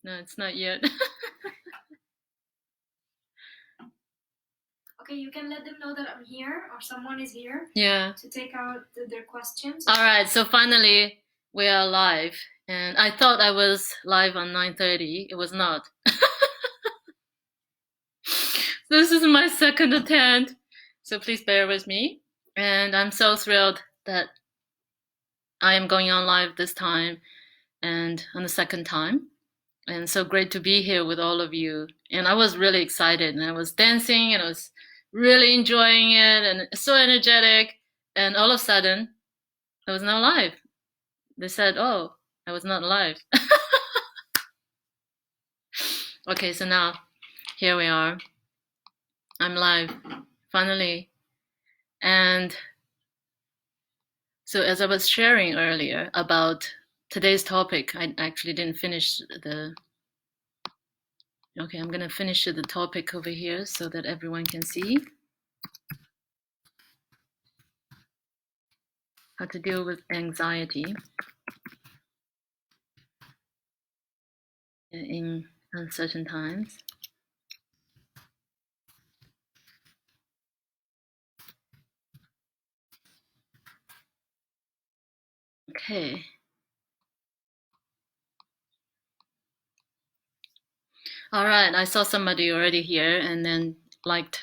No, it's not yet. Okay, you can let them know that I'm here or someone is here. Yeah. To take out their questions. All right, so finally we are live. And I thought I was live on 9:30. It was not. This is my second attempt. So please bear with me. And I'm so thrilled that I am going on live this time and on the second time. And so great to be here with all of you. And I was really excited and I was dancing and I was really enjoying it and so energetic. And all of a sudden, I was not live. They said, oh, I was not live. Okay, so now here we are. I'm live, finally. And so as I was sharing earlier about today's topic, I actually didn't finish the... Okay, I'm going to finish the topic over here so that everyone can see how to deal with anxiety in uncertain times. Okay. All right, I saw somebody already here and then liked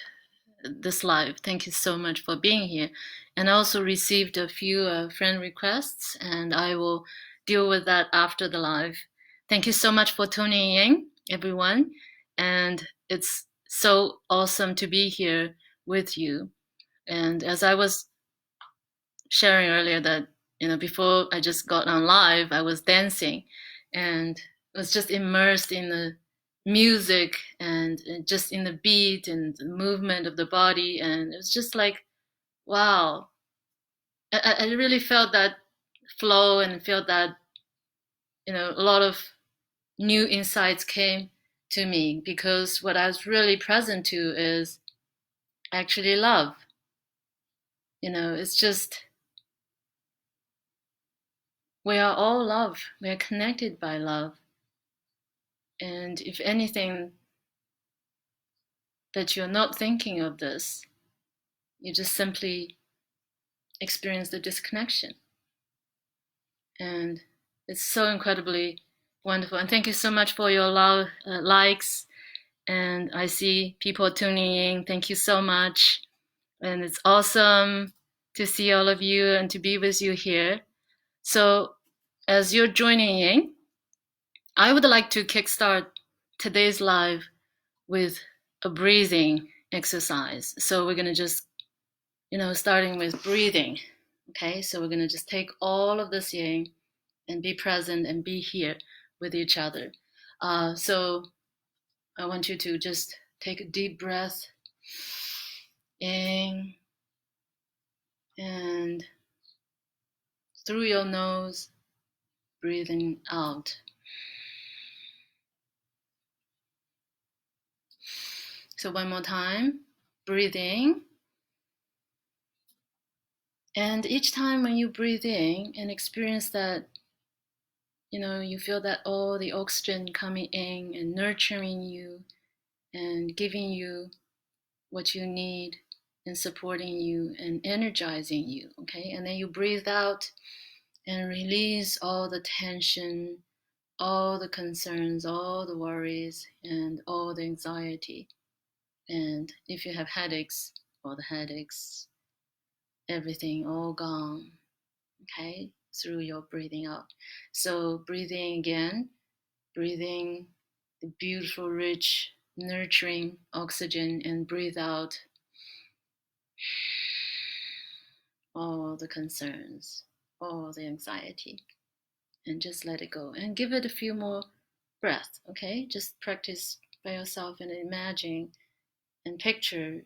this live. Thank you so much for being here. And I also received a few friend requests, and I will deal with that after the live. Thank you so much for tuning in, everyone. And it's so awesome to be here with you. And as I was sharing earlier that, before I just got on live, I was dancing and was just immersed in the music and just in the beat and the movement of the body. And it was just like, wow, I really felt that flow and felt that, a lot of new insights came to me because what I was really present to is actually love. It's just, we are all love. We are connected by love. And if anything, that you're not thinking of this, you just simply experience the disconnection. And it's so incredibly wonderful. And thank you so much for your likes. And I see people tuning in. Thank you so much. And it's awesome to see all of you and to be with you here. So as you're joining in, I would like to kickstart today's live with a breathing exercise. So we're going to just, starting with breathing. Okay, so we're going to just take all of this in and be present and be here with each other. So I want you to just take a deep breath in and through your nose, breathing out. So one more time, breathe in. And each time when you breathe in and experience that, you feel that all the oxygen coming in and nurturing you and giving you what you need and supporting you and energizing you, okay? And then you breathe out and release all the tension, all the concerns, all the worries, and all the anxiety. And if you have headaches, all the headaches, everything all gone, okay, through your breathing out. So breathing again, breathing the beautiful, rich, nurturing oxygen, and breathe out all the concerns, all the anxiety, and just let it go. And give it a few more breaths, okay? Just practice by yourself and imagine and picture,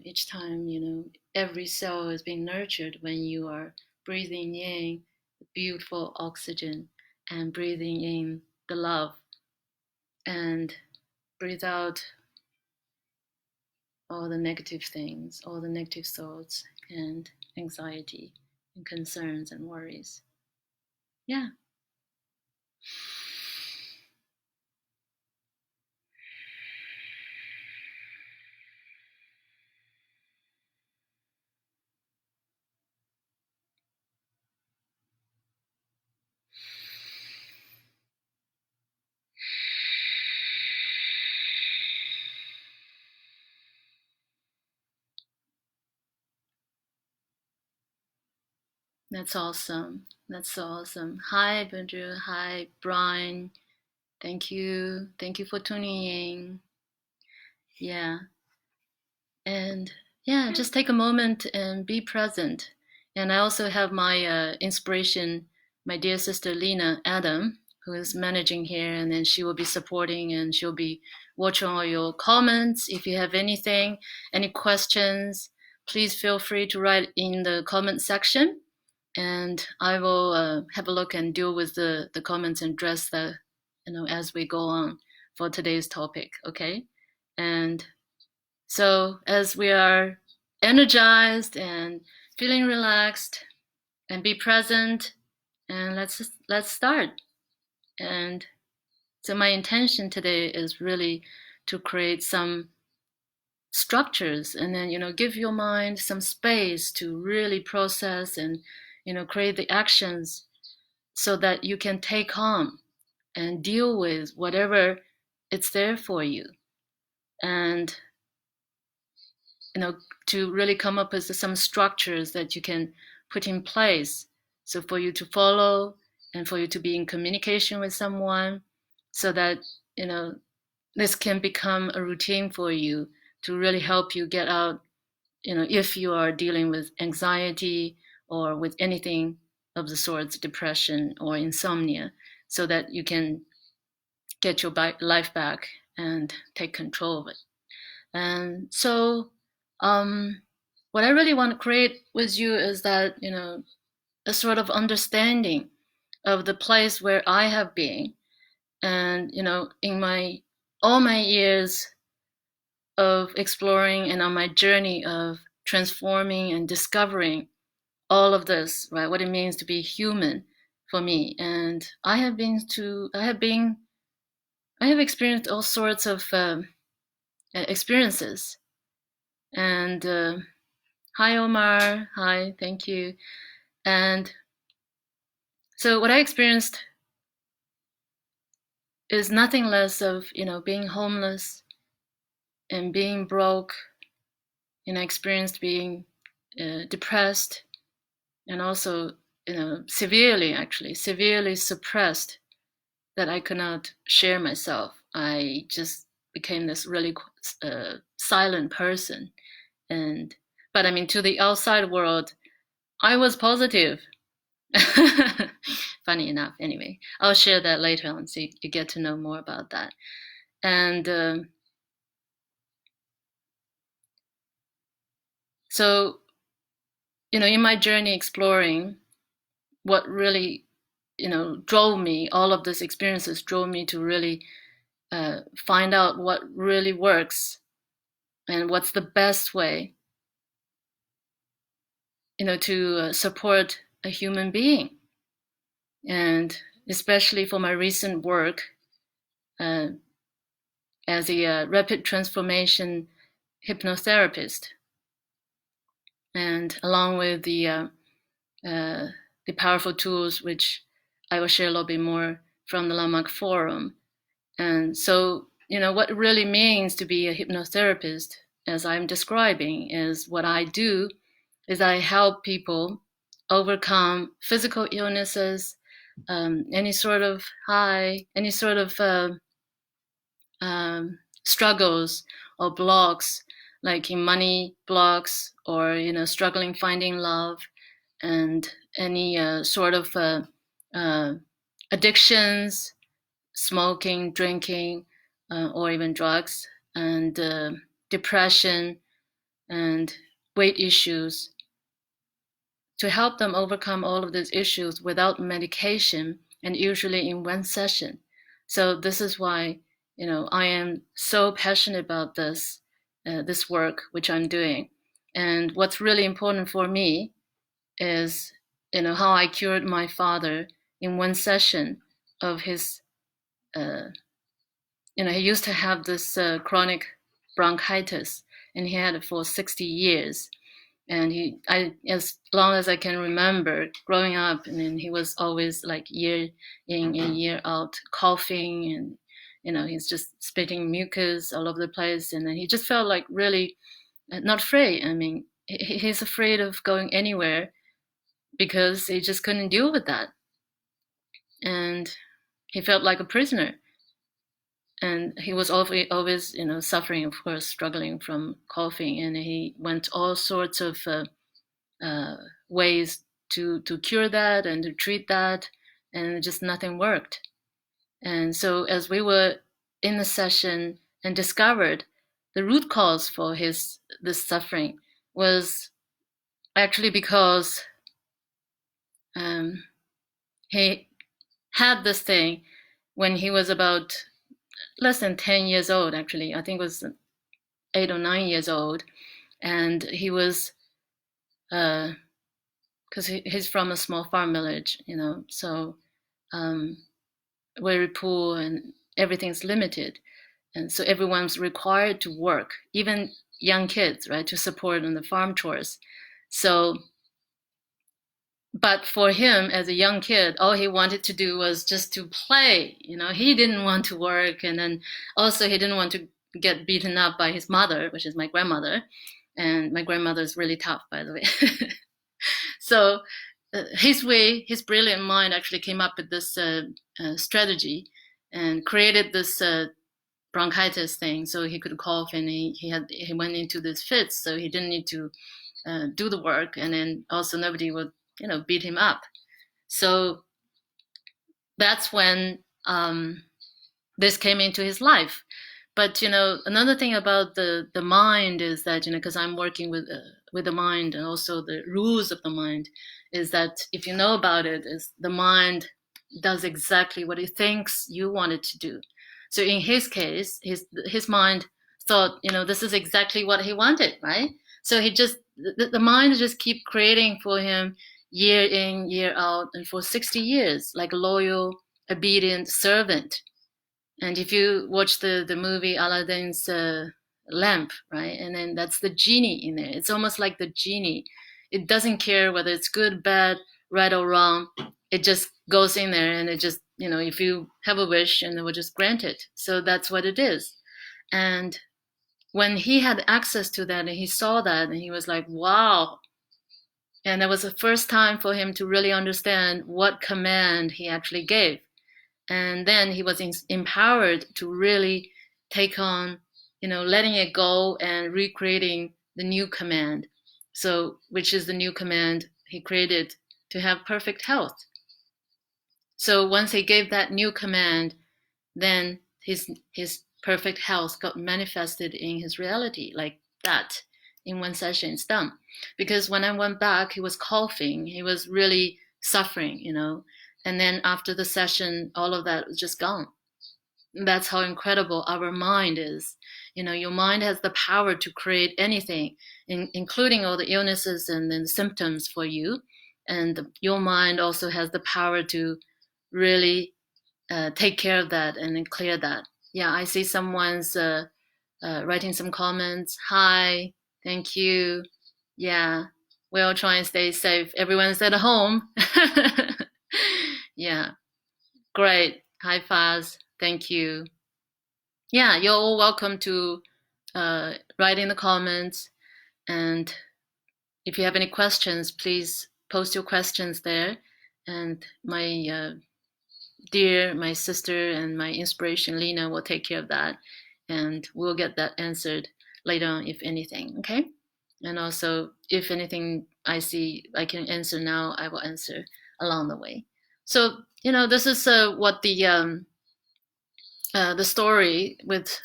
each time, every cell is being nurtured when you are breathing in the beautiful oxygen and breathing in the love, and breathe out all the negative things, all the negative thoughts and anxiety and concerns and worries. Yeah. That's awesome. That's so awesome. Hi, Benju. Hi, Brian. Thank you. Thank you for tuning in. Yeah. And yeah, just take a moment and be present. And I also have my inspiration, my dear sister Lena Adam, who is managing here, and then she will be supporting and she'll be watching all your comments. If you have anything, any questions, please feel free to write in the comment section, and I will have a look and deal with the comments and address that, as we go on for today's topic. Okay, and so as we are energized and feeling relaxed and be present, and let's start. And so my intention today is really to create some structures, and then give your mind some space to really process and create the actions so that you can take on and deal with whatever it's there for you. And to really come up with some structures that you can put in place, so for you to follow and for you to be in communication with someone, so that this can become a routine for you to really help you get out, if you are dealing with anxiety or with anything of the sorts, depression or insomnia, so that you can get your life back and take control of it. And so, what I really want to create with you is that, a sort of understanding of the place where I have been. And, in all my years of exploring and on my journey of transforming and discovering all of this, right? What it means to be human for me. And I have experienced all sorts of experiences. And hi, Omar. Hi, thank you. And so what I experienced is nothing less of, being homeless and being broke. Experienced being depressed, and also, severely suppressed, that I could not share myself. I just became this really silent person. But I mean, to the outside world, I was positive. Funny enough, anyway, I'll share that later on so you get to know more about that. And so, in my journey exploring, what really, drove me, all of these experiences drove me to really find out what really works and what's the best way, to support a human being. And especially for my recent work as a rapid transformation hypnotherapist, and along with the powerful tools which I will share a little bit more from the Landmark Forum. And so, what it really means to be a hypnotherapist, as I'm describing, is what I do is I help people overcome physical illnesses, any sort of struggles or blocks, like in money blocks, or struggling finding love, and any sort of addictions, smoking, drinking, or even drugs, and depression and weight issues, to help them overcome all of these issues without medication, and usually in one session. So this is why I am so passionate about this work which I'm doing. And what's really important for me is how I cured my father in one session of his he used to have this chronic bronchitis, and he had it for 60 years. And as long as I can remember growing up, and then he was always like year in and year out coughing, and he's just spitting mucus all over the place, and then he just felt like really not afraid. I mean, he's afraid of going anywhere because he just couldn't deal with that. And he felt like a prisoner. And he was always, suffering, of course, struggling from coughing. And he went all sorts of ways to cure that and to treat that, and just nothing worked. And so as we were in the session and discovered the root cause for this suffering was actually because he had this thing when he was about less than 10 years old, actually. I think it was 8 or 9 years old. And he was, because he's from a small farm village, so very poor and everything's limited. And so everyone's required to work, even young kids, right, to support on the farm chores. So, but for him as a young kid, all he wanted to do was just to play. He didn't want to work. And then also he didn't want to get beaten up by his mother, which is my grandmother. And my grandmother is really tough, by the way. So his brilliant mind actually came up with this strategy and created this bronchitis thing, so he could cough, and he went into this fits, so he didn't need to do the work, and then also nobody would beat him up. So that's when this came into his life. But another thing about the mind is that because I'm working with the mind, and also the rules of the mind, is that if you know about it, is the mind does exactly what it thinks you want it to do. So in his case, his mind thought, this is exactly what he wanted, right? So the mind just keep creating for him year in, year out, and for 60 years, like a loyal, obedient servant. And if you watch the movie Aladdin's lamp, right? And then that's the genie in there. It's almost like the genie. It doesn't care whether it's good, bad, right or wrong. It just goes in there, and it just, if you have a wish, and it will just grant it. So that's what it is. And when he had access to that, and he saw that, and he was like, wow. And that was the first time for him to really understand what command he actually gave. And then he was empowered to really take on, letting it go and recreating the new command. So, which is the new command he created to have perfect health. So once he gave that new command, then his perfect health got manifested in his reality like that. In one session, it's done. Because when I went back, he was coughing. He was really suffering, And then after the session, all of that was just gone. That's how incredible our mind is. Your mind has the power to create anything, including all the illnesses and then symptoms for you. And your mind also has the power to really take care of that and then clear that. Yeah, I see someone's writing some comments. Hi, thank you. Yeah, we'll try and stay safe. Everyone's at home. Yeah, great. Hi, Faz. Thank you. Yeah, you're all welcome to write in the comments. And if you have any questions, please post your questions there. And my my sister and my inspiration, Lena, will take care of that. And we'll get that answered later on, if anything. Okay? And also, if anything I see I can answer now, I will answer along the way. So, this is what the story with,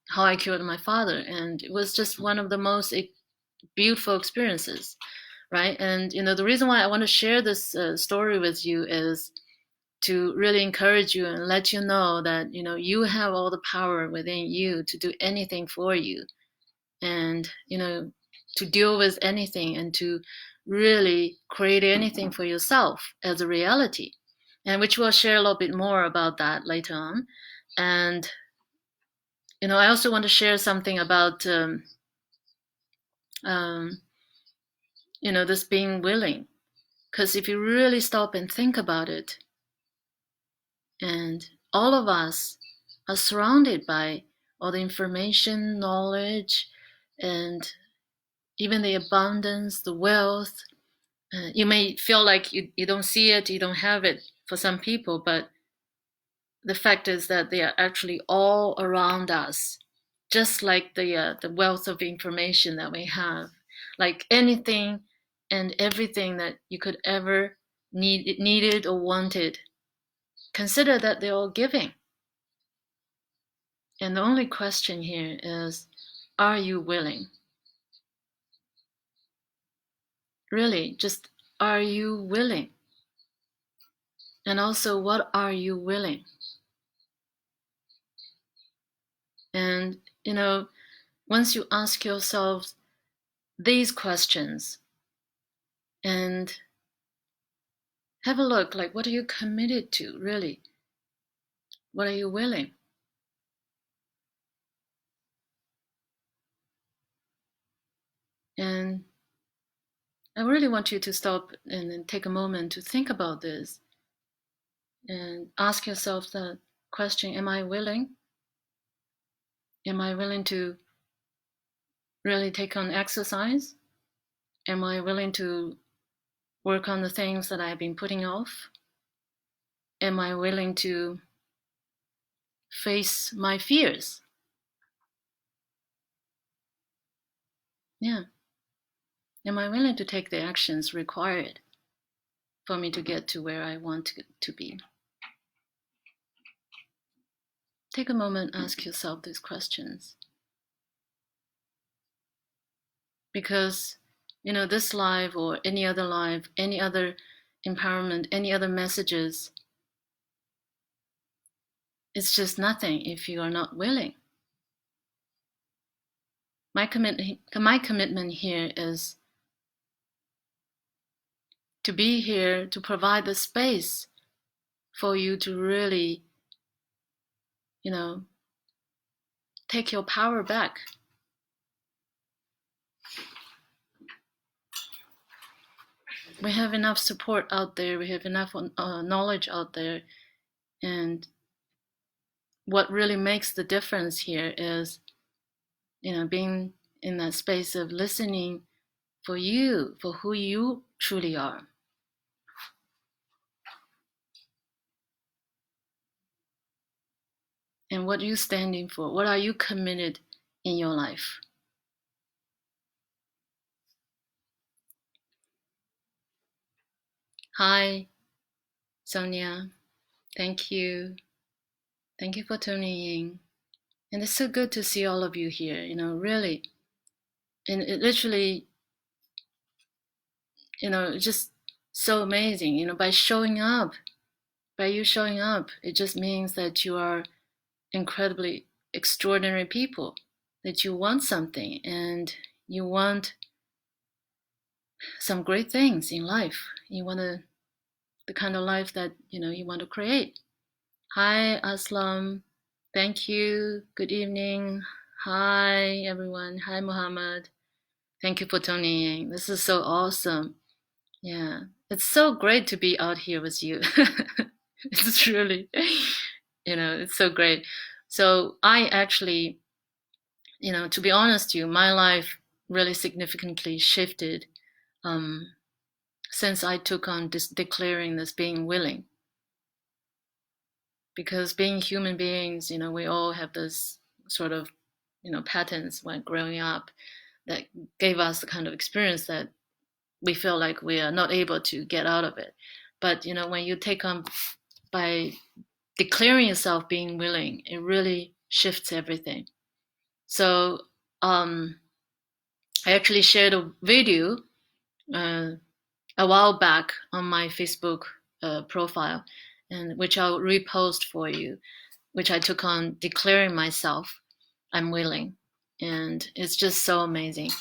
how I cured my father. And it was just one of the most beautiful experiences, right? And, the reason why I want to share this story with you is to really encourage you and let you know that, you have all the power within you to do anything for you. And, to deal with anything and to really create anything for yourself as a reality. And which we'll share a little bit more about that later on. And, I also want to share something about, this being willing. Because if you really stop and think about it, and all of us are surrounded by all the information, knowledge, and even the abundance, the wealth, You may feel like you don't see it, you don't have it for some people, but the fact is that they are actually all around us, just like the wealth of information that we have, like anything and everything that you could ever needed or wanted. Consider that they're all giving. And the only question here is, are you willing? Really, just are you willing? And also, what are you willing? And, once you ask yourself these questions and have a look, like, what are you committed to, really? What are you willing? And I really want you to stop and then take a moment to think about this and ask yourself the question, am I willing? Am I willing to really take on exercise? Am I willing to work on the things that I've been putting off? Am I willing to face my fears? Yeah. Am I willing to take the actions required for me to get to where I want to be? Take a moment, ask yourself these questions. Because, this live or any other live, any other empowerment, any other messages, it's just nothing if you are not willing. My commitment here is to be here to provide the space for you to really, take your power back. We have enough support out there. We have enough knowledge out there. And what really makes the difference here is, being in that space of listening for you, for who you truly are. And what are you standing for? What are you committed in your life? Hi, Sonia. Thank you. Thank you for tuning in. And it's so good to see all of you here, really. And it literally, just so amazing, by showing up, by you showing up, it just means that you are incredibly extraordinary people, that you want something and you want some great things in life. You want the kind of life that, you want to create. Hi, Aslam. Thank you. Good evening. Hi, everyone. Hi, Muhammad. Thank you for tuning in. This is so awesome. Yeah, it's so great to be out here with you. It's really, it's so great. So I actually, to be honest with you, my life really significantly shifted since I took on declaring this being willing. Because being human beings, we all have this sort of, patterns when growing up that gave us the kind of experience that we feel like we are not able to get out of it. But, when you take on by declaring yourself being willing, it really shifts everything. So I actually shared a video a while back on my Facebook profile, and which I'll repost for you, which I took on declaring myself I'm willing. And it's just so amazing.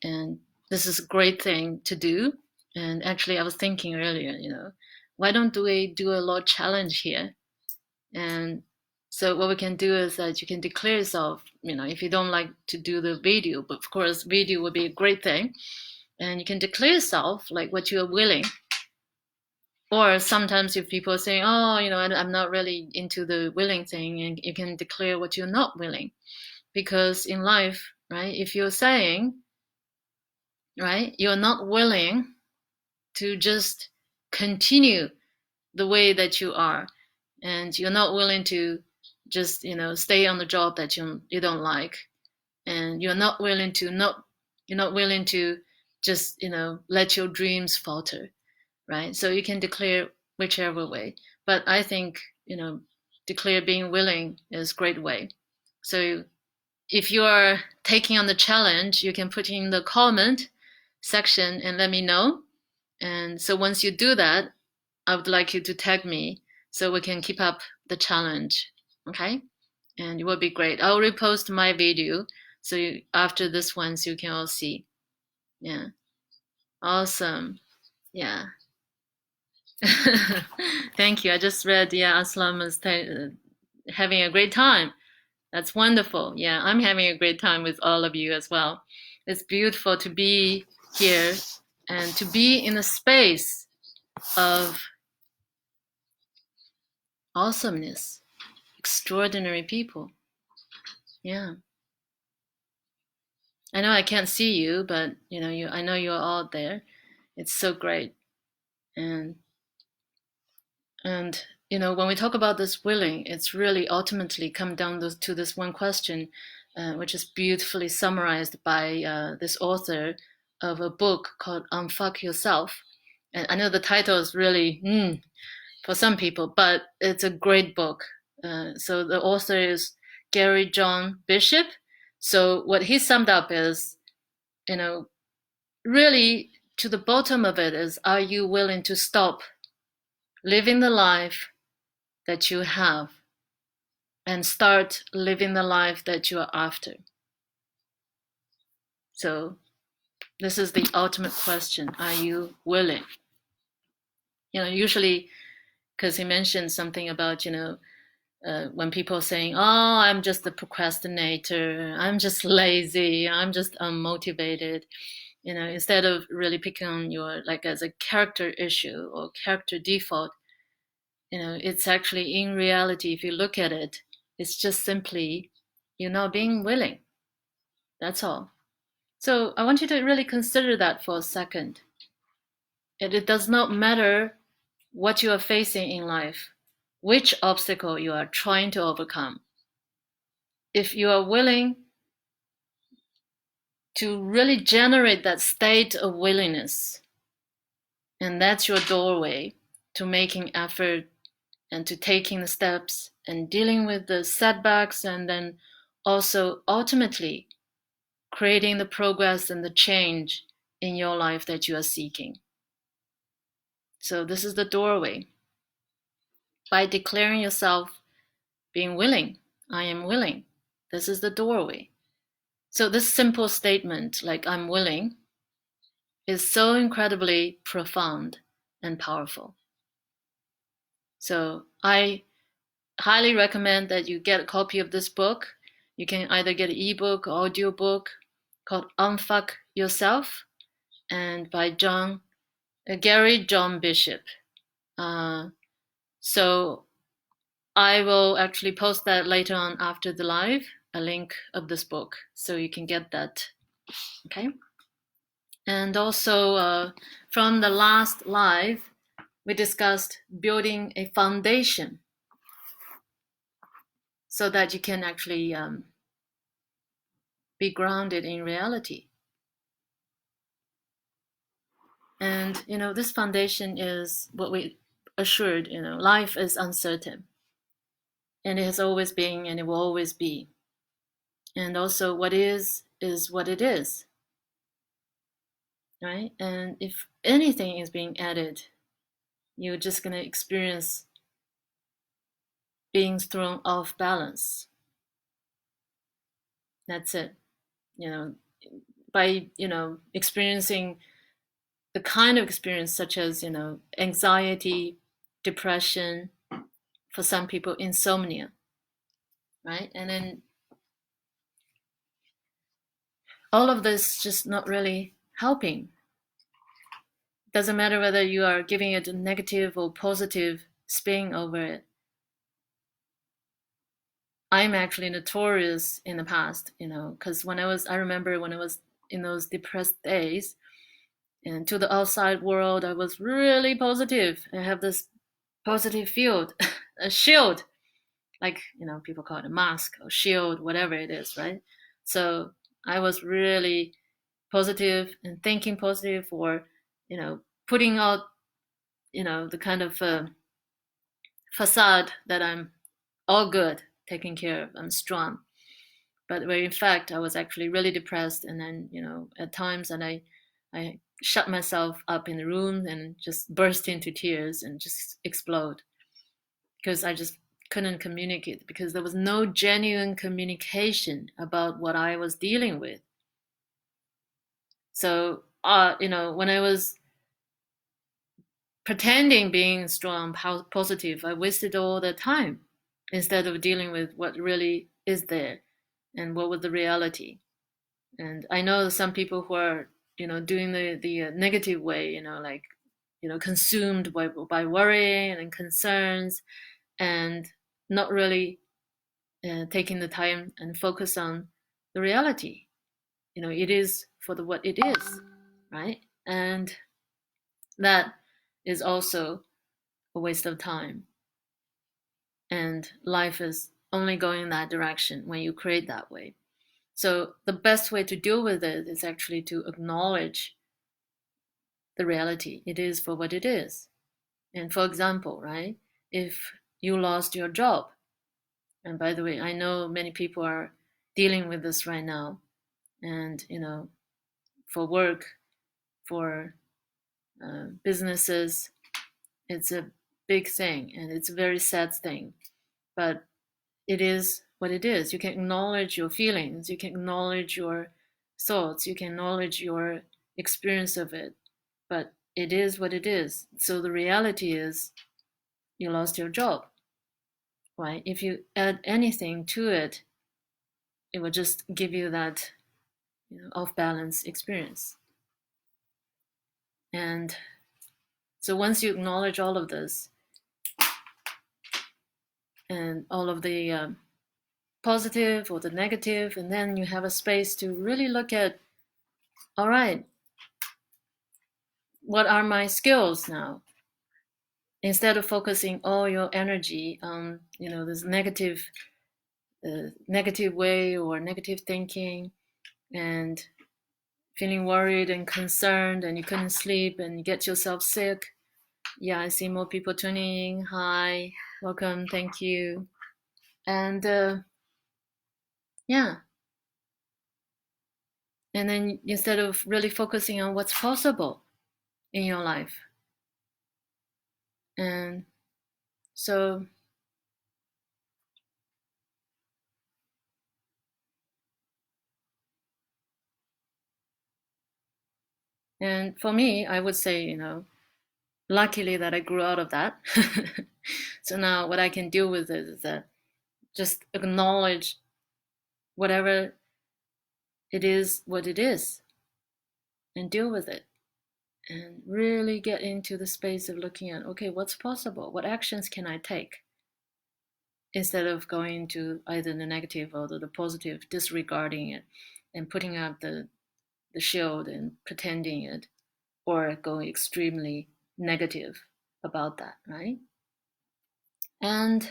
And this is a great thing to do. And actually, I was thinking earlier, why don't we do a Lord challenge here? And so what we can do is that you can declare yourself, if you don't like to do the video, but of course, video would be a great thing. And you can declare yourself like what you are willing. Or sometimes if people say, oh, I'm not really into the willing thing, and you can declare what you're not willing. Because in life, right, if you're saying, right, you're not willing to just continue the way that you are, and you're not willing to just stay on the job that you don't like, and you're not willing to just let your dreams falter, right? So you can declare whichever way, but I think declare being willing is a great way. So if you are taking on the challenge, you can put in the comment section and let me know. And so once you do that, I would like you to tag me so we can keep up the challenge. Okay? And it will be great. I'll repost my video so after this one, so you can all see. Yeah. Awesome. Yeah. Thank you. I just read, yeah, Aslam is having a great time. That's wonderful. Yeah, I'm having a great time with all of you as well. It's beautiful to be here and to be in a space of awesomeness, extraordinary people. Yeah. I know I can't see you, but I know you're all there. It's so great. And when we talk about this willing, it's really ultimately come down to this one question, which is beautifully summarized by this author of a book called Unfuck Yourself. And I know the title is really for some people, but it's a great book. So the author is Gary John Bishop. So what he summed up is, really to the bottom of it is, are you willing to stop living the life that you have and start living the life that you are after? So this is the ultimate question. Are you willing? Usually, because he mentioned something about, when people are saying, oh, I'm just a procrastinator, I'm just lazy, I'm just unmotivated, instead of really picking on your, like, as a character issue or character default, it's actually, in reality, if you look at it, it's just simply you're not being willing. That's all. So I want you to really consider that for a second. It does not matter what you are facing in life, which obstacle you are trying to overcome. If you are willing to really generate that state of willingness, and that's your doorway to making effort and to taking the steps and dealing with the setbacks, and then also ultimately creating the progress and the change in your life that you are seeking. So this is the doorway. By declaring yourself being willing, I am willing, this is the doorway. So this simple statement, like I'm willing, is so incredibly profound and powerful. So I highly recommend that you get a copy of this book. You can either get an ebook or audio book called Unfuck Yourself, and by Gary John Bishop. So I will actually post that later on after the live, a link of this book, so you can get that. Okay. And also from the last live, we discussed building a foundation so that you can actually be grounded in reality. And this foundation is what we assured. Life is uncertain, and it has always been, and it will always be. And also, what is what it is, right? And if anything is being added, you're just going to experience being thrown off balance. That's it. By experiencing the kind of experience such as anxiety, depression, for some people insomnia, right? And then all of this just not really helping. Doesn't matter whether you are giving it a negative or positive spin over it. I'm actually notorious in the past, because I remember when I was in those depressed days, And to the outside world, I was really positive. I have this positive field, a shield, like, people call it a mask or shield, whatever it is, right? So I was really positive and thinking positive, or, putting out, the kind of facade that I'm all good, taken care of, I'm strong. But where in fact I was actually really depressed, and then, at times, and I shut myself up in the room and just burst into tears and just explode, because I just couldn't communicate, because there was no genuine communication about what I was dealing with. So, when I was pretending being strong, positive, I wasted all the time instead of dealing with what really is there and what was the reality. And I know some people who are, doing the negative way, like, consumed by worry and concerns, and not really taking the time and focus on the reality. It is for what it is, right? And that is also a waste of time. And life is only going in that direction when you create that way. So the best way to deal with it is actually to acknowledge the reality. It is for what it is. And for example, right, if you lost your job, and by the way, I know many people are dealing with this right now, and, for work, for businesses, it's a big thing and it's a very sad thing. But it is what it is. You can acknowledge your feelings, you can acknowledge your thoughts, you can acknowledge your experience of it, but it is what it is. So the reality is you lost your job, right? If you add anything to it, it will just give you that, off balance experience. And so once you acknowledge all of this and all of the positive or the negative, and then you have a space to really look at, all right, what are my skills now? Instead of focusing all your energy on, this negative way or negative thinking, and feeling worried and concerned, and you couldn't sleep and you get yourself sick. Yeah, I see more people tuning in. Hi, welcome, thank you. And yeah, and then instead of really focusing on what's possible in your life, and so, and for me, I would say, luckily that I grew out of that. So now what I can deal with it is that just acknowledge whatever it is, what it is, and deal with it. And really get into the space of looking at, okay, what's possible? What actions can I take? Instead of going to either the negative or the positive, disregarding it and putting up the shield and pretending it, or going extremely negative about that, right? And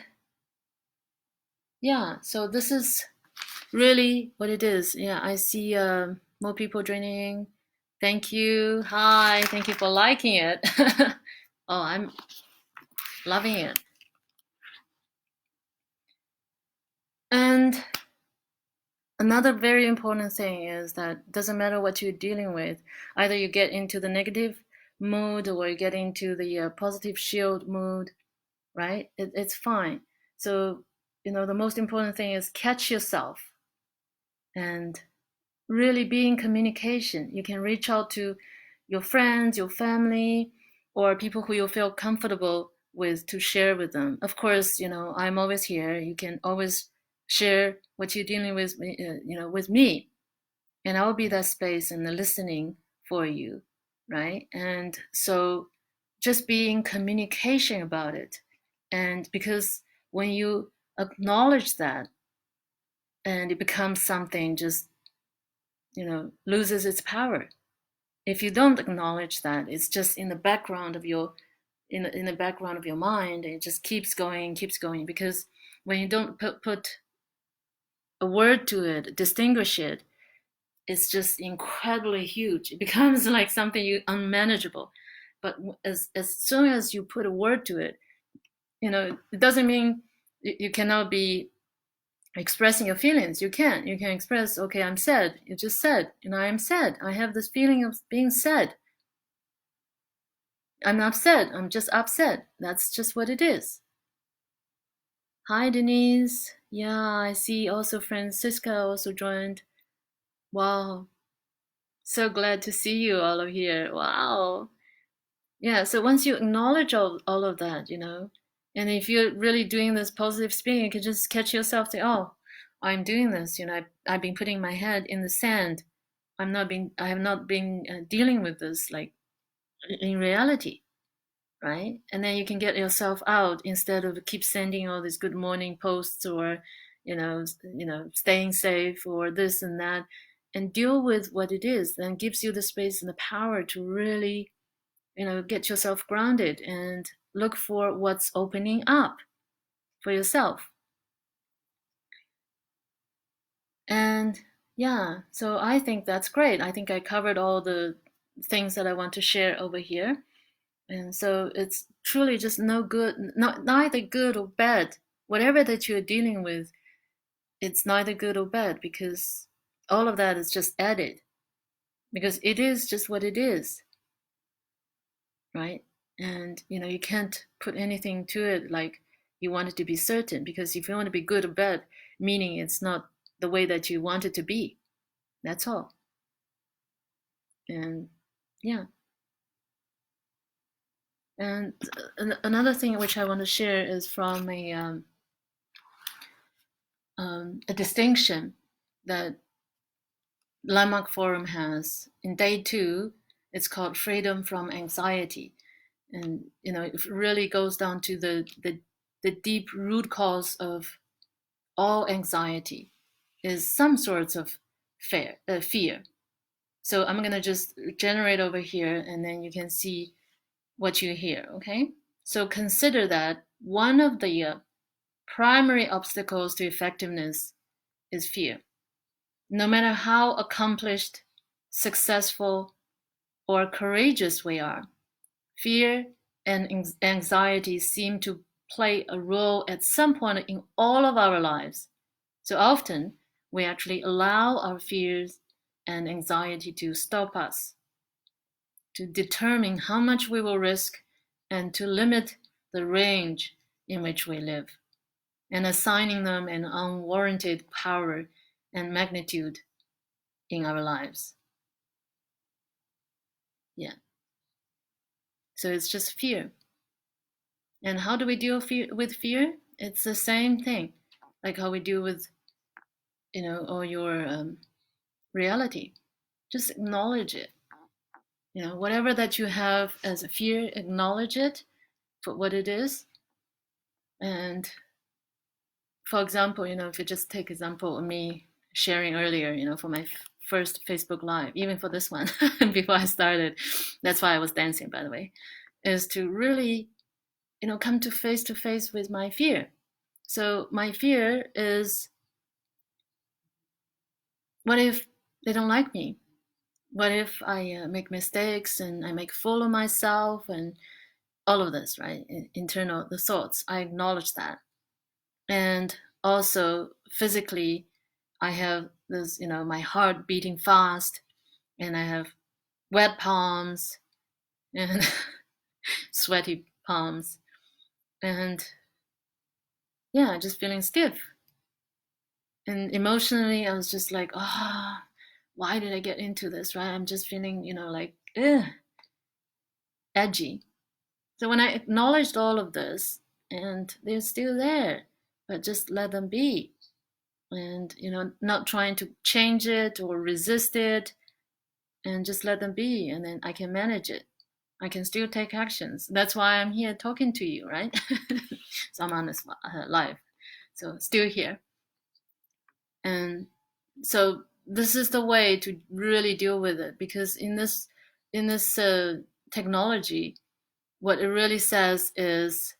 yeah, so this is really what it is. Yeah, I see more people joining. Thank you. Hi, thank you for liking it. Oh, I'm loving it. And another very important thing is that it doesn't matter what you're dealing with, either you get into the negative mood or you get into the positive shield mood, right? It's fine. So, the most important thing is catch yourself and really be in communication. You can reach out to your friends, your family, or people who you feel comfortable with to share with them. Of course, I'm always here. You can always share what you're dealing with, with me, and I'll be that space and the listening for you, right? And so just be in communication about it. And because when you acknowledge that, and it becomes something, just, loses its power. if you don't acknowledge that, it's just in the background of your in the background of your mind. It just keeps going, because when you don't put a word to it, distinguish it, it's just incredibly huge. It becomes like something unmanageable. But as soon as you put a word to it, it doesn't mean you cannot be expressing your feelings. You can express, okay, I'm sad. You just said, I am sad. I have this feeling of being sad. I'm upset. I'm just upset. That's just what it is. Hi, Denise. Yeah, I see also Francisca also joined. Wow. So glad to see you all of here. Wow. Yeah, so once you acknowledge all of that, and if you're really doing this positive spin, you can just catch yourself say, oh, I'm doing this. I've been putting my head in the sand. I have not been dealing with this like in reality, right? And then you can get yourself out instead of keep sending all these good morning posts or, staying safe or this and that, and deal with what it is. Then gives you the space and the power to really, get yourself grounded and look for what's opening up for yourself. And yeah, so I think that's great. I think I covered all the things that I want to share over here. And so it's truly just no good, neither good or bad. Whatever that you're dealing with, it's neither good or bad, because all of that is just added, because it is just what it is, right? And you can't put anything to it like you want it to be certain, because if you want to be good or bad, meaning it's not the way that you want it to be. That's all. And yeah. And another thing which I want to share is from a distinction that Landmark Forum has in day 2. It's called freedom from anxiety, and it really goes down to the deep root cause of all anxiety is some sorts of fear. So I'm gonna just generate over here, and then you can see what you hear. Okay, so consider that one of the primary obstacles to effectiveness is fear. No matter how accomplished, successful, or courageous we are, fear and anxiety seem to play a role at some point in all of our lives. So often, we actually allow our fears and anxiety to stop us, to determine how much we will risk, and to limit the range in which we live, and assigning them an unwarranted power and magnitude in our lives. Yeah. So it's just fear. And how do we deal with fear? It's the same thing, like how we deal with, all your reality. Just acknowledge it. Whatever that you have as a fear, acknowledge it for what it is. And for example, if you just take example of me sharing earlier, for my first Facebook Live, even for this one, before I started, that's why I was dancing, by the way, is to really, come to face with my fear. So my fear is, what if they don't like me? What if I make mistakes and I make a fool of myself and all of this, right? Internal, the thoughts, I acknowledge that. And also physically, I have this, my heart beating fast, and I have wet palms and sweaty palms, and yeah, just feeling stiff. And emotionally, I was just like, why did I get into this, right? I'm just feeling, like, edgy. So when I acknowledged all of this, and they're still there, but just let them be. And, not trying to change it or resist it, and just let them be. And then I can manage it. I can still take actions. That's why I'm here talking to you, right? So I'm on this live. So still here. And so this is the way to really deal with it, because in this in this technology, what it really says is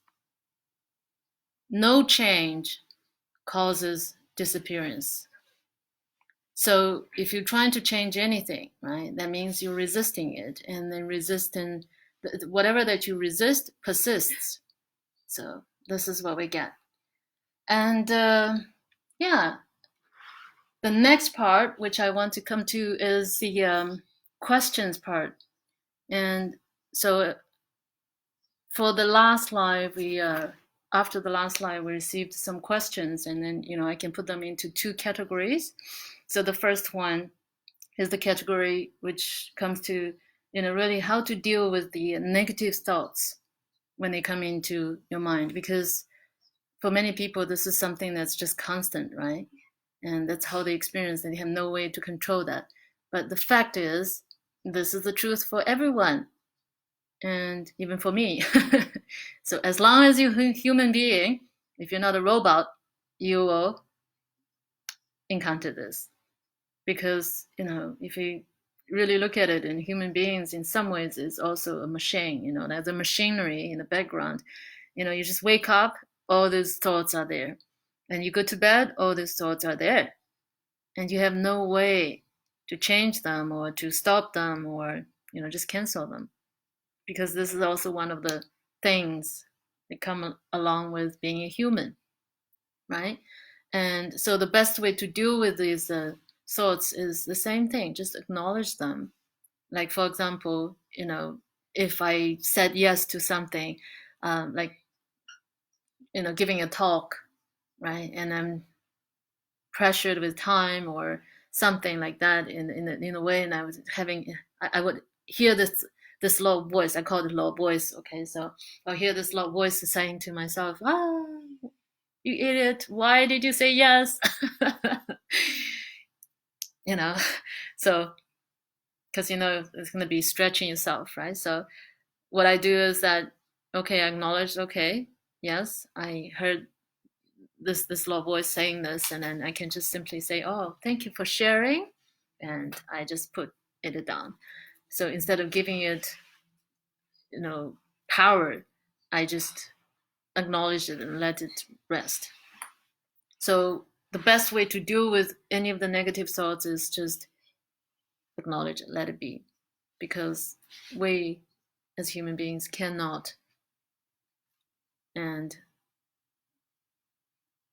no change causes disappearance. So if you're trying to change anything, right, that means you're resisting it, and then resisting whatever that you resist persists. So this is what we get. And yeah, the next part, which I want to come to, is the questions part. And so for the last live, we after the last live, we received some questions, and then I can put them into two categories. So the first one is the category which comes to really how to deal with the negative thoughts when they come into your mind, because for many people this is something that's just constant, right? And that's how they experience it. They have no way to control that. But the fact is, this is the truth for everyone, and even for me. So as long as you're a human being, if you're not a robot, you will encounter this. Because if you really look at it, in human beings in some ways is also a machine. There's a machinery in the background. You just wake up, all these thoughts are there, and you go to bed, all these thoughts are there, and you have no way to change them or to stop them or just cancel them, because this is also one of the things that come along with being a human, right? And so the best way to deal with these thoughts is the same thing, just acknowledge them. Like, for example, if I said yes to something, like giving a talk, right, and I'm pressured with time or something like that, in a way, and I was having, I would hear this low voice. I call it low voice. Okay, so I'll hear this low voice saying to myself, you idiot, why did you say yes? So because it's going to be stretching yourself, right? So what I do is that, okay, I acknowledge, okay, yes, I heard this low voice saying this, and then I can just simply say, oh, thank you for sharing, and I just put it down. So instead of giving it power, I just acknowledge it and let it rest. So the best way to deal with any of the negative thoughts is just acknowledge it, let it be, because we as human beings cannot, and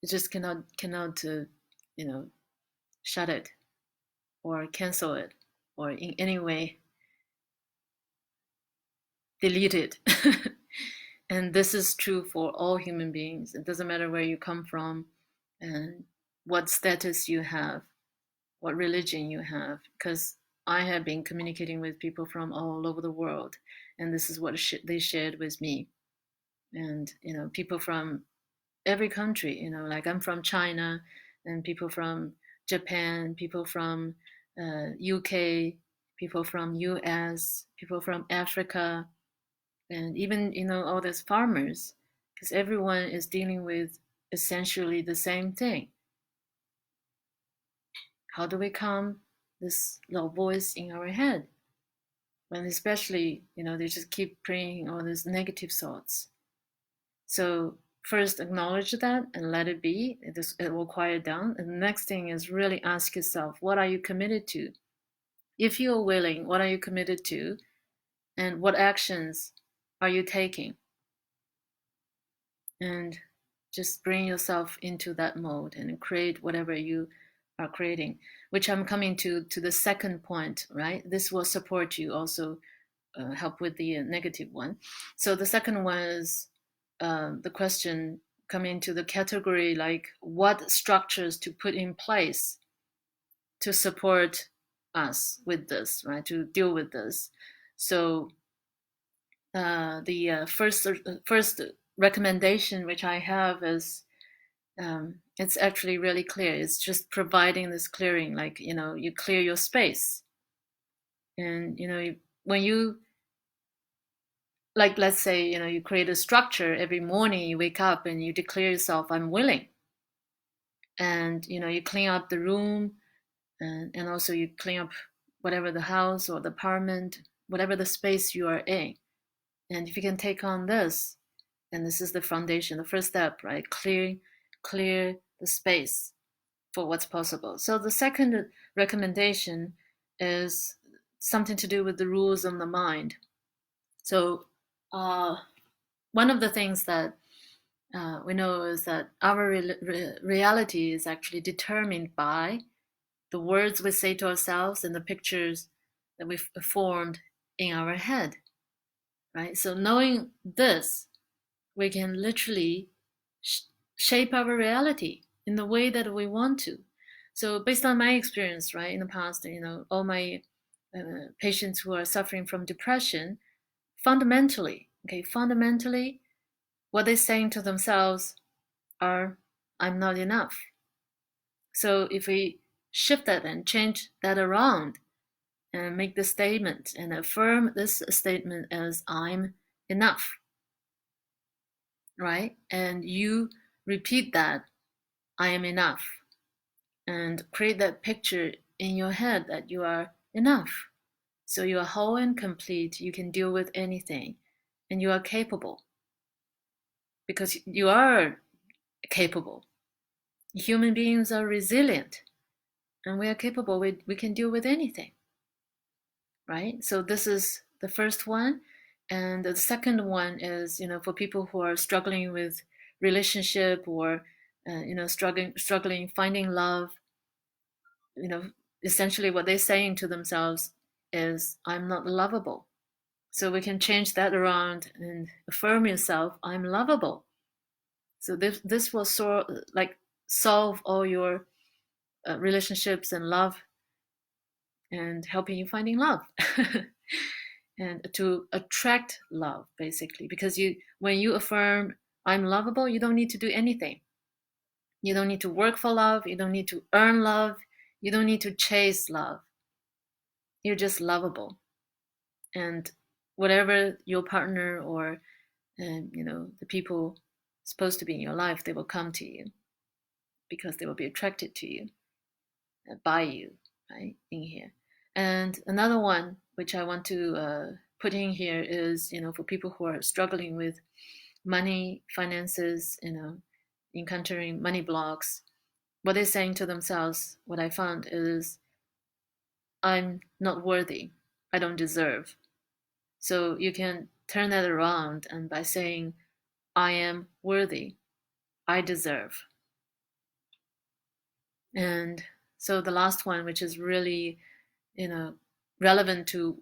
it just cannot shut it or cancel it or in any way delete it. And this is true for all human beings. It doesn't matter where you come from and what status you have, what religion you have, because I have been communicating with people from all over the world, and this is what they shared with me. And people from every country, like I'm from China, and people from Japan, people from UK, people from US, people from Africa, and even all those farmers, because everyone is dealing with essentially the same thing. How do we calm this low voice in our head when especially they just keep bringing all these negative thoughts? So first acknowledge that and let it be. It will quiet down. And the next thing is really ask yourself, what are you committed to? If you're willing, what are you committed to? And what actions are you taking? And just bring yourself into that mode and create whatever you are creating, which I'm coming to the second point, right? This will support you also, help with the negative one. So the second one is the question coming to the category like what structures to put in place to support us with this, right? To deal with this. So the first recommendation which I have is it's actually really clear. It's just providing this clearing, like you clear your space, and when you, like, let's say you create a structure. Every morning you wake up and you declare yourself, I'm willing, and you clean up the room, and also you clean up whatever the house or the apartment, whatever the space you are in. And if you can take on this, and this is the foundation, the first step, right? Clear the space for what's possible. So the second recommendation is something to do with the rules of the mind. So one of the things that we know is that our reality is actually determined by the words we say to ourselves and the pictures that we've formed in our head, right? So knowing this, we can literally shape our reality in the way that we want to. So based on my experience, right, in the past, all my patients who are suffering from depression, fundamentally, what they're saying to themselves are, I'm not enough. So if we shift that and change that around and make the statement and affirm this statement as I'm enough, right? And you repeat that, I am enough, and create that picture in your head that you are enough. So you are whole and complete, you can deal with anything, and you are capable because you are capable. Human beings are resilient and we are capable, we can deal with anything, right? So this is the first one. And the second one is, for people who are struggling with relationship or, struggling finding love, essentially what they're saying to themselves is, I'm not lovable. So we can change that around and affirm yourself, I'm lovable. So this will solve all your relationships and love and helping you finding love. And to attract love, basically, because when you affirm I'm lovable, you don't need to do anything. You don't need to work for love, you don't need to earn love, you don't need to chase love. You're just lovable. And whatever your partner or the people supposed to be in your life, they will come to you because they will be attracted to you, by you, right, in here. And another one which I want to put in here is, for people who are struggling with money, finances, encountering money blocks, what they're saying to themselves, what I found is, I'm not worthy, I don't deserve. So you can turn that around and by saying, I am worthy, I deserve. And so the last one, which is really, relevant to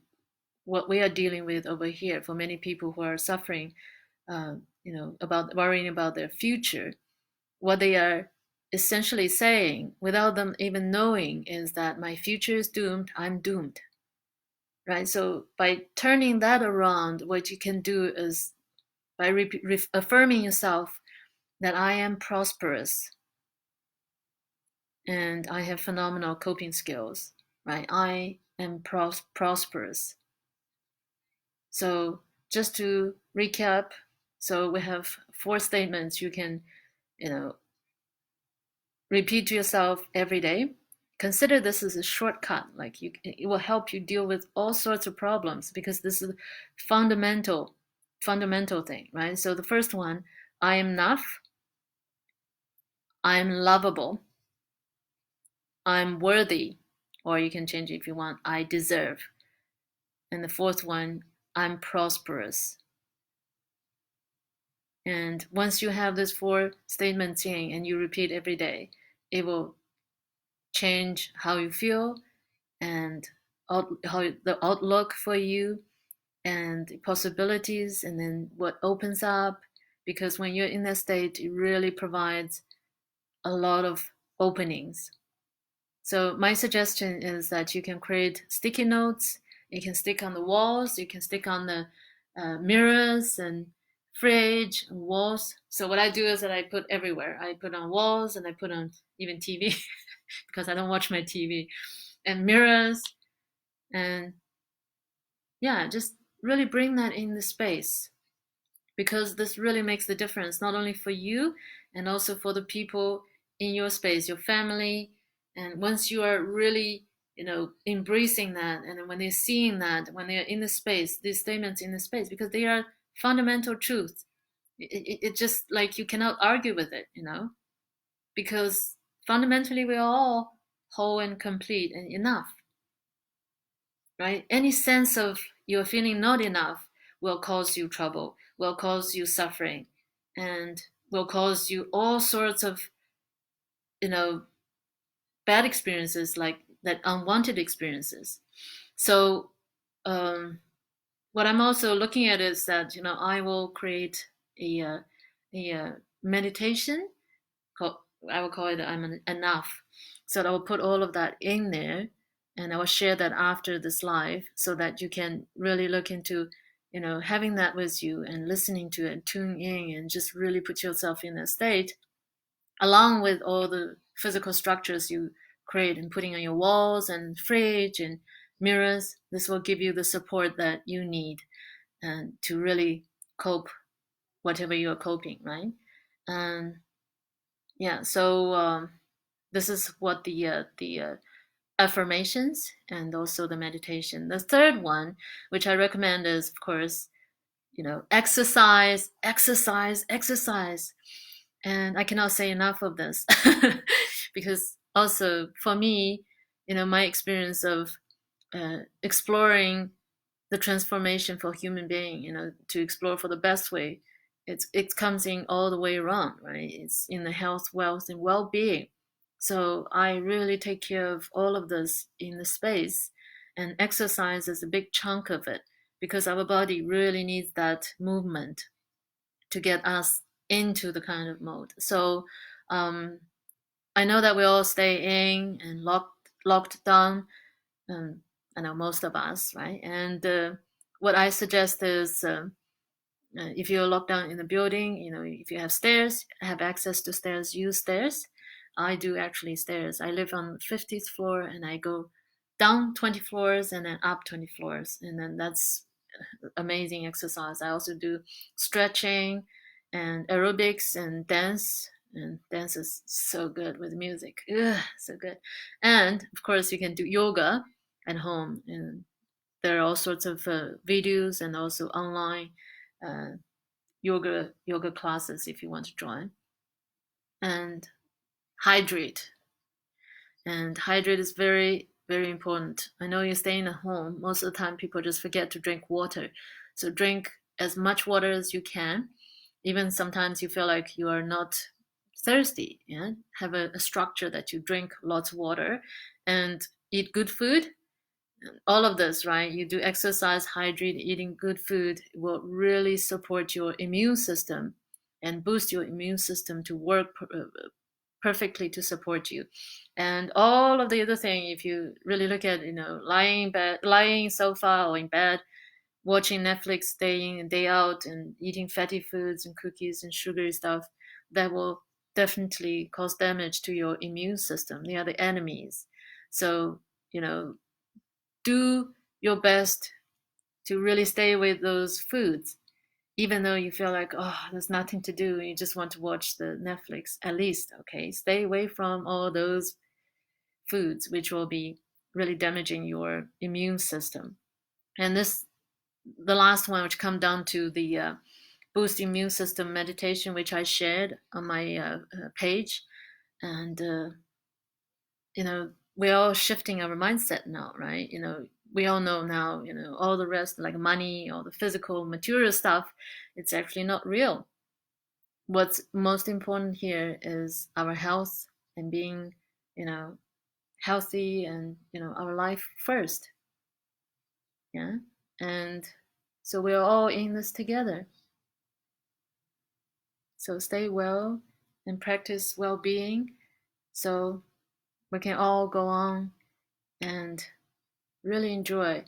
what we are dealing with over here for many people who are suffering, about worrying about their future, what they are essentially saying without them even knowing is that my future is doomed, I'm doomed. Right? So by turning that around, what you can do is by affirming yourself that I am prosperous and I have phenomenal coping skills, right? I am prosperous. So just to recap, so we have 4 statements you can, repeat to yourself every day. Consider this as a shortcut, it will help you deal with all sorts of problems because this is a fundamental thing, right? So the first one, I am enough, I'm lovable, I'm worthy, or you can change it if you want, I deserve. And the fourth one, I'm prosperous. And once you have these 4 statements in and you repeat every day, it will change how you feel and how the outlook for you and the possibilities, and then what opens up. Because when you're in that state, it really provides a lot of openings. So my suggestion is that you can create sticky notes. You can stick on the walls. You can stick on the mirrors and fridge and walls. So what I do is that I put everywhere. I put on walls and I put on even TV because I don't watch my TV, and mirrors, and yeah, just really bring that in the space, because this really makes the difference not only for you and also for the people in your space, your family. And once you are really embracing that, and when they're seeing that, when they're in the space, these statements in the space, because they are fundamental truth. It just like you cannot argue with it, because fundamentally we're all whole and complete and enough, right? Any sense of you're feeling not enough will cause you trouble, will cause you suffering, and will cause you all sorts of, you know, bad experiences, like that unwanted experiences. So, what I'm also looking at is that, I will create a, meditation. Called, I will call it I'm enough. So I will put all of that in there, and I will share that after this live, so that you can really look into, having that with you and listening to it, tune in, and just really put yourself in that state, along with all the physical structures you create and putting on your walls and fridge and mirrors. This will give you the support that you need and to really cope whatever you're coping, right? And yeah, so this is what the affirmations and also the meditation. The third one, which I recommend, is of course, exercise, exercise, exercise. And I cannot say enough of this because also for me, my experience of exploring the transformation for human being, to explore for the best way, it comes in all the way around, right? It's in the health, wealth, and well-being. So I really take care of all of this in the space, and exercise is a big chunk of it, because our body really needs that movement to get us into the kind of mode. So I know that we all stay in and locked down. um, I know most of us, right? And what I suggest is, if you're locked down in the building, if you have stairs, have access to stairs, use stairs. I do actually stairs. I live on 50th floor, and I go down 20 floors and then up 20 floors. And then that's amazing exercise. I also do stretching and aerobics and dance. And dance is so good with music. Ugh, so good. And of course, you can do yoga at home. And there are all sorts of videos and also online uh, yoga classes if you want to join. And hydrate. And hydrate is very, very important. I know you're staying at home. Most of the time, people just forget to drink water. So drink as much water as you can. Even sometimes you feel like you are not thirsty. Yeah, have a structure that you drink lots of water, and eat good food. All of this, right? You do exercise, hydrate, eating good food will really support your immune system and boost your immune system to work perfectly to support you. And all of the other thing, if you really look at, lying in bed, lying sofa or in bed, watching Netflix day in and day out, and eating fatty foods and cookies and sugary stuff, that will definitely cause damage to your immune system. They are the enemies. So, do your best to really stay with those foods, even though you feel like, oh, there's nothing to do, you just want to watch the Netflix. At least, okay, stay away from all those foods which will be really damaging your immune system. And this, the last one, which come down to the boost immune system meditation, which I shared on my page. And we're all shifting our mindset now, right? We all know now, all the rest, like money, all the physical material stuff, it's actually not real. What's most important here is our health and being, healthy, and, our life first. Yeah. And so we're all in this together. So stay well and practice well-being, so we can all go on and really enjoy,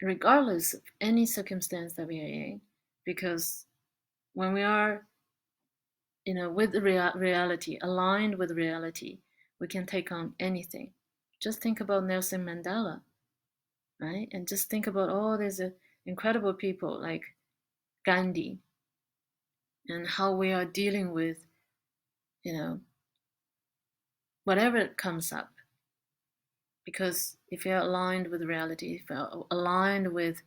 regardless of any circumstance that we are in. Because when we are, with the reality, aligned with reality, we can take on anything. Just think about Nelson Mandela, right? And just think about all these incredible people like Gandhi, and how we are dealing with, whatever comes up. because if you're aligned with reality, if you're aligned with,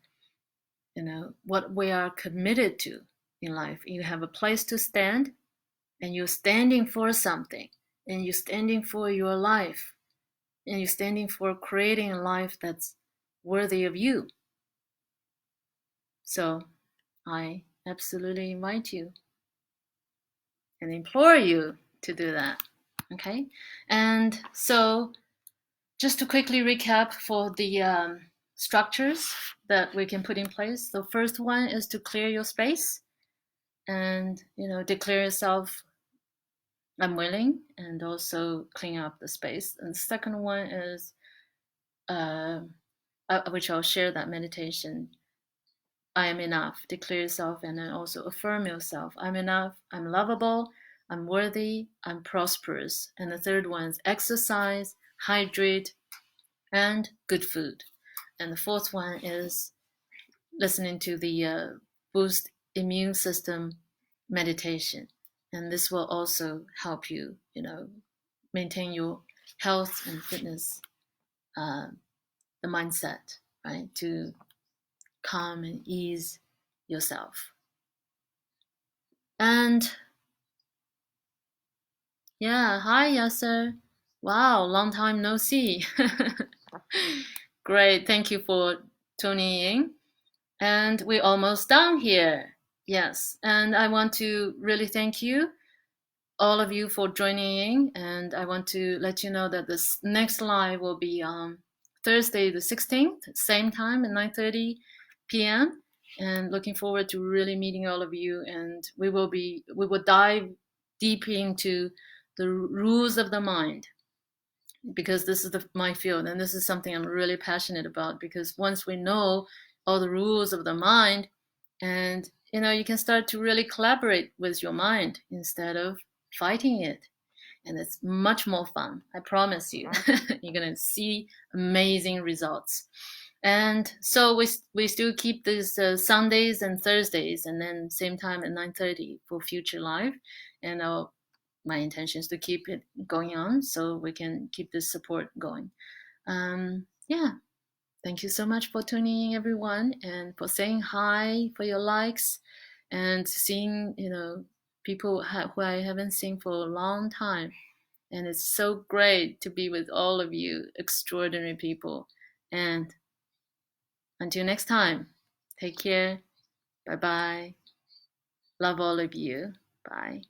what we are committed to in life, you have a place to stand, and you're standing for something, and you're standing for your life, and you're standing for creating a life that's worthy of you. So I absolutely invite you and implore you to do that. Okay? And so just to quickly recap for the structures that we can put in place. The first one is to clear your space and, declare yourself, I'm willing, and also clean up the space. And the second one is, which I'll share that meditation. I am enough. Declare yourself and then also affirm yourself. I'm enough. I'm lovable. I'm worthy. I'm prosperous. And the third one is exercise, hydrate, and good food. And the fourth one is listening to the boost immune system meditation. And this will also help you, maintain your health and fitness, the mindset, right? To calm and ease yourself. And yeah, hi Yasser. Wow, long time no see. Great, thank you for tuning in. And we're almost done here. Yes, and I want to really thank you, all of you, for joining in. And I want to let you know that this next live will be on Thursday the 16th, same time at 9:30 p.m. And looking forward to really meeting all of you. And we will dive deep into the rules of the mind, because this is my field, and this is something I'm really passionate about. Because once we know all the rules of the mind, and you can start to really collaborate with your mind instead of fighting it, and it's much more fun. I promise you, you're gonna see amazing results. And so we still keep these Sundays and Thursdays, and then same time at 9:30 for future live. And my intention is to keep it going on so we can keep this support going. Yeah, thank you so much for tuning in, everyone, and for saying hi, for your likes, and seeing people who I haven't seen for a long time. And it's so great to be with all of you extraordinary people. And until next time, take care. Bye bye. Love all of you. Bye.